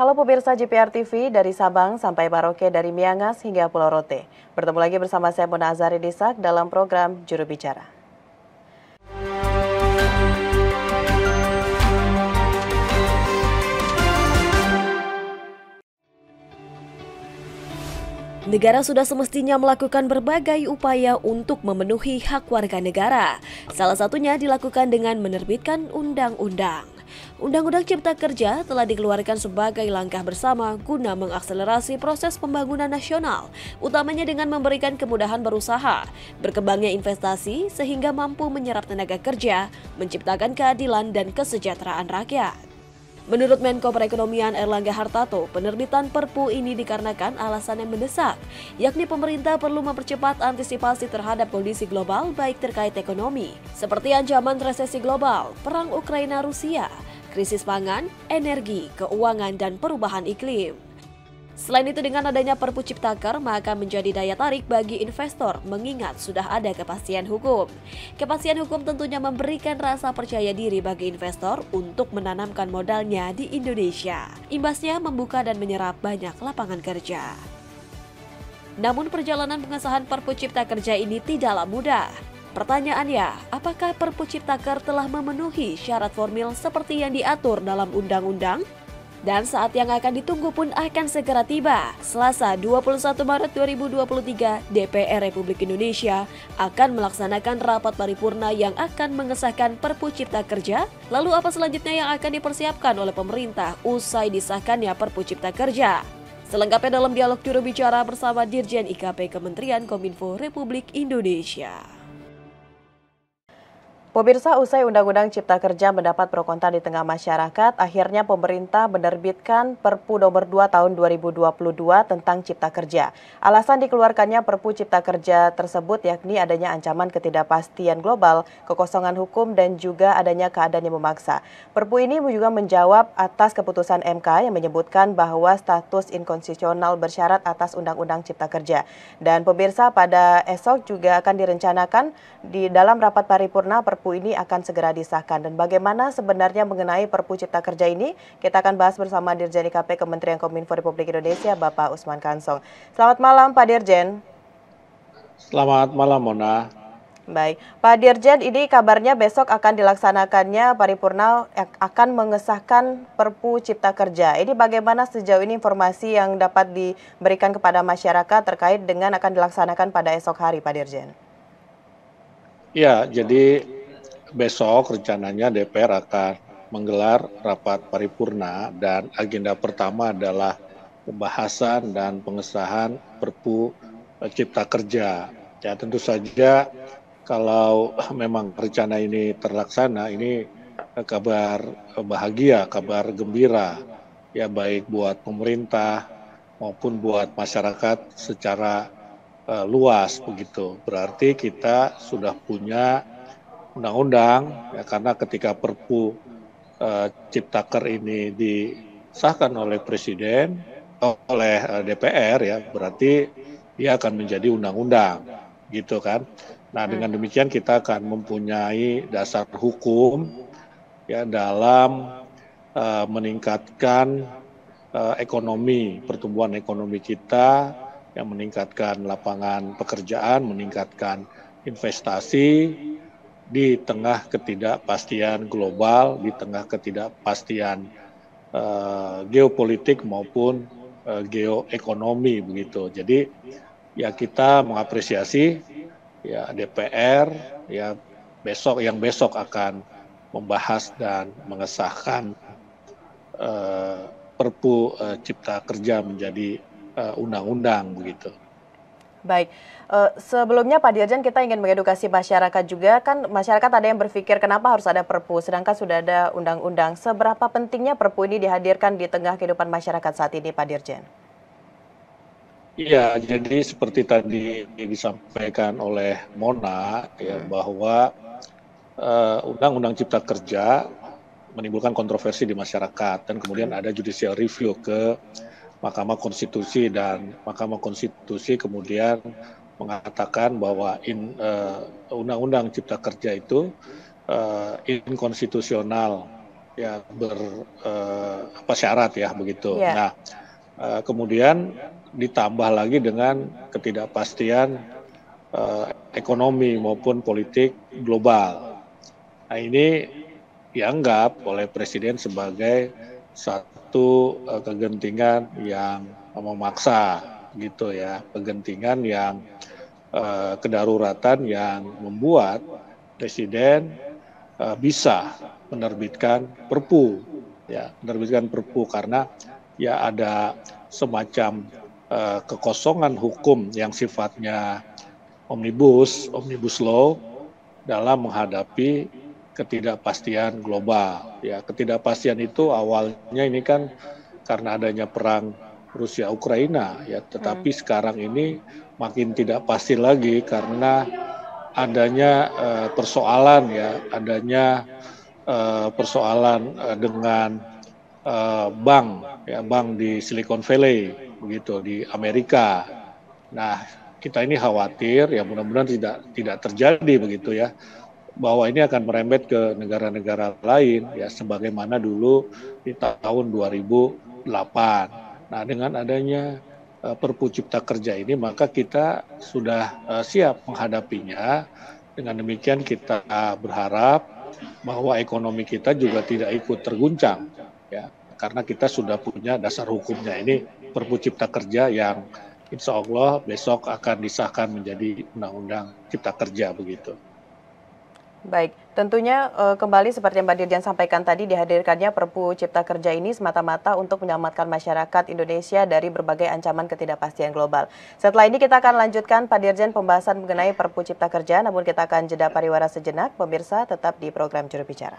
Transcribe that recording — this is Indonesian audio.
Halo pemirsa JPR TV dari Sabang sampai Merauke, dari Miangas hingga Pulau Rote. Bertemu lagi bersama saya Mona Azari Disak dalam program Juru Bicara. Negara sudah semestinya melakukan berbagai upaya untuk memenuhi hak warga negara. Salah satunya dilakukan dengan menerbitkan undang-undang. Undang-Undang Cipta Kerja telah dikeluarkan sebagai langkah bersama guna mengakselerasi proses pembangunan nasional, utamanya dengan memberikan kemudahan berusaha, berkembangnya investasi sehingga mampu menyerap tenaga kerja, menciptakan keadilan dan kesejahteraan rakyat. Menurut Menko Perekonomian Erlangga Hartarto, penerbitan Perpu ini dikarenakan alasan yang mendesak, yakni pemerintah perlu mempercepat antisipasi terhadap kondisi global baik terkait ekonomi, seperti ancaman resesi global, perang Ukraina-Rusia, krisis pangan, energi, keuangan, dan perubahan iklim. Selain itu, dengan adanya Perpu Ciptaker, maka menjadi daya tarik bagi investor mengingat sudah ada kepastian hukum. Kepastian hukum tentunya memberikan rasa percaya diri bagi investor untuk menanamkan modalnya di Indonesia. Imbasnya membuka dan menyerap banyak lapangan kerja. Namun perjalanan pengesahan Perpu Cipta Kerja ini tidaklah mudah. Pertanyaannya, apakah Perpu Ciptaker telah memenuhi syarat formil seperti yang diatur dalam undang-undang? Dan saat yang akan ditunggu pun akan segera tiba. Selasa 21 Maret 2023, DPR Republik Indonesia akan melaksanakan rapat paripurna yang akan mengesahkan Perpu Cipta Kerja. Lalu apa selanjutnya yang akan dipersiapkan oleh pemerintah usai disahkannya Perpu Cipta Kerja? Selengkapnya dalam dialog juru bicara bersama Dirjen IKP Kementerian Kominfo Republik Indonesia. Pemirsa, usai Undang-Undang Cipta Kerja mendapat pro kontra di tengah masyarakat, akhirnya pemerintah menerbitkan Perpu nomor 2 tahun 2022 tentang Cipta Kerja. Alasan dikeluarkannya Perpu Cipta Kerja tersebut yakni adanya ancaman ketidakpastian global, kekosongan hukum, dan juga adanya keadaan yang memaksa. Perpu ini juga menjawab atas keputusan MK yang menyebutkan bahwa status inkonstitusional bersyarat atas Undang-Undang Cipta Kerja. Dan pemirsa, pada esok juga akan direncanakan di dalam rapat paripurna Perpu ini akan segera disahkan. Dan bagaimana sebenarnya mengenai Perpu Cipta Kerja ini, kita akan bahas bersama Dirjen IKP Kementerian Kominfo Republik Indonesia, Bapak Usman Kansong. Selamat malam, Pak Dirjen. Selamat malam, Mona. Baik, Pak Dirjen, ini kabarnya besok akan dilaksanakannya paripurna akan mengesahkan Perpu Cipta Kerja. Ini bagaimana sejauh ini informasi yang dapat diberikan kepada masyarakat terkait dengan akan dilaksanakan pada esok hari, Pak Dirjen? Ya, jadi besok rencananya DPR akan menggelar rapat paripurna dan agenda pertama adalah pembahasan dan pengesahan Perpu Cipta Kerja. Ya, tentu saja kalau memang rencana ini terlaksana, ini kabar bahagia, kabar gembira, ya baik buat pemerintah maupun buat masyarakat secara luas begitu. Berarti kita sudah punya undang-undang, ya, karena ketika Perpu Ciptaker ini disahkan oleh Presiden, oleh DPR, ya berarti dia akan menjadi undang-undang, gitu kan. Nah, dengan demikian kita akan mempunyai dasar hukum, ya, dalam meningkatkan ekonomi, pertumbuhan ekonomi kita, yang meningkatkan lapangan pekerjaan, meningkatkan investasi, di tengah ketidakpastian global, di tengah ketidakpastian geopolitik maupun geoekonomi begitu. Jadi ya kita mengapresiasi ya DPR ya besok akan membahas dan mengesahkan Perpu Cipta Kerja menjadi undang-undang begitu. Baik, sebelumnya Pak Dirjen kita ingin mengedukasi masyarakat juga, kan masyarakat ada yang berpikir kenapa harus ada Perpu sedangkan sudah ada undang-undang. Seberapa pentingnya Perpu ini dihadirkan di tengah kehidupan masyarakat saat ini, Pak Dirjen? Iya, jadi seperti tadi disampaikan oleh Mona ya bahwa Undang-Undang Cipta Kerja menimbulkan kontroversi di masyarakat dan kemudian ada judicial review ke Mahkamah Konstitusi dan Mahkamah Konstitusi kemudian mengatakan bahwa Undang-Undang Cipta Kerja itu inkonstitusional ya syarat ya begitu. Ya. Nah, kemudian ditambah lagi dengan ketidakpastian ekonomi maupun politik global. Nah, ini dianggap oleh Presiden sebagai satu kegentingan yang memaksa gitu ya, kegentingan yang kedaruratan yang membuat Presiden bisa menerbitkan Perpu, ya, menerbitkan Perpu karena ya ada semacam kekosongan hukum yang sifatnya omnibus law dalam menghadapi ketidakpastian global. Ya, ketidakpastian itu awalnya ini kan karena adanya perang Rusia Ukraina ya, tetapi sekarang ini makin tidak pasti lagi karena adanya persoalan ya, adanya persoalan dengan bank ya, bank di Silicon Valley begitu di Amerika. Nah, kita ini khawatir ya mudah-mudahan tidak terjadi begitu ya, bahwa ini akan merembet ke negara-negara lain ya sebagaimana dulu di tahun 2008. Nah, dengan adanya Perpu Cipta Kerja ini maka kita sudah siap menghadapinya. Dengan demikian kita berharap bahwa ekonomi kita juga tidak ikut terguncang ya, karena kita sudah punya dasar hukumnya ini Perpu Cipta Kerja yang insya Allah besok akan disahkan menjadi Undang-Undang Cipta Kerja begitu. Baik, tentunya kembali seperti yang Mbak Dirjen sampaikan tadi, dihadirkannya Perpu Cipta Kerja ini semata-mata untuk menyelamatkan masyarakat Indonesia dari berbagai ancaman ketidakpastian global. Setelah ini kita akan lanjutkan Pak Dirjen pembahasan mengenai Perpu Cipta Kerja, namun kita akan jeda pariwara sejenak. Pemirsa tetap di program Juru Bicara.